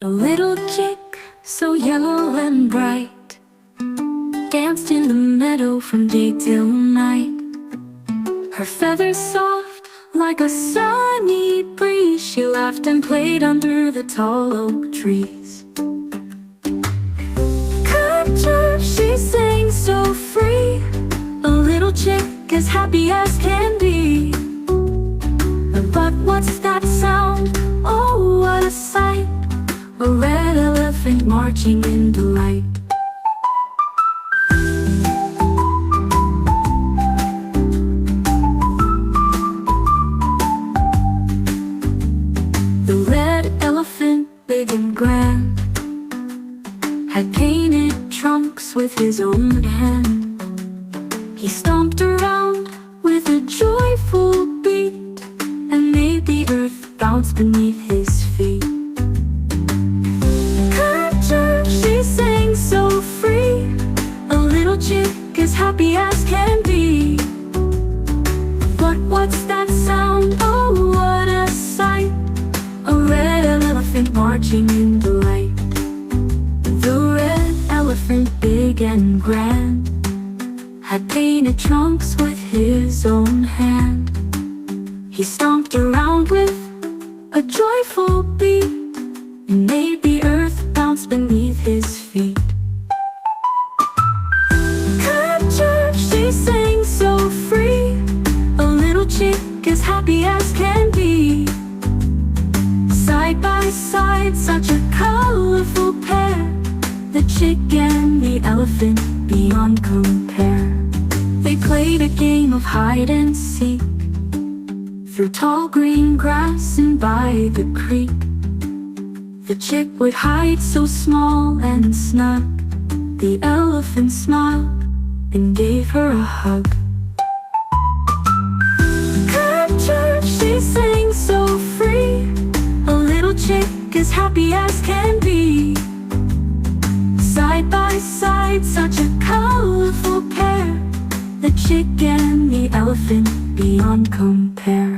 little chick, so yellow and bright, danced in the meadow from day till night. Her feathers soft like a sunny breeze, she laughed and played under the tall oak trees. Chirp, she sang so free, a little chick as happy as can be. But what's that sound? Oh, what a sight! A red elephant marching in delight. The red elephant, big and grand, had painted trunks with his own hand. He stomped around with a joyful beat and made the earth bounce beneath his feet. Chirp, she sang so free, a little chick as happy as can be. But what's that sound? Oh, what a sight! A red elephant marching in delight. The red elephant, big and grand, had painted trunks with his own hand. He stomped around with a joyful beat and made the earth bounce beneath his feet. Chirp, she sang so free, a little chick as happy as can be. Side by side, such a colorful pair, the chick and the elephant beyond compare. They played a game of hide and seek through tall green grass and by the creek. The chick would hide so small and snug, the elephant smiled and gave her a hug. Chirp, she sang so free, a little chick as happy as can be. Side by side, such a colorful pair, the chick and the elephant beyond compare.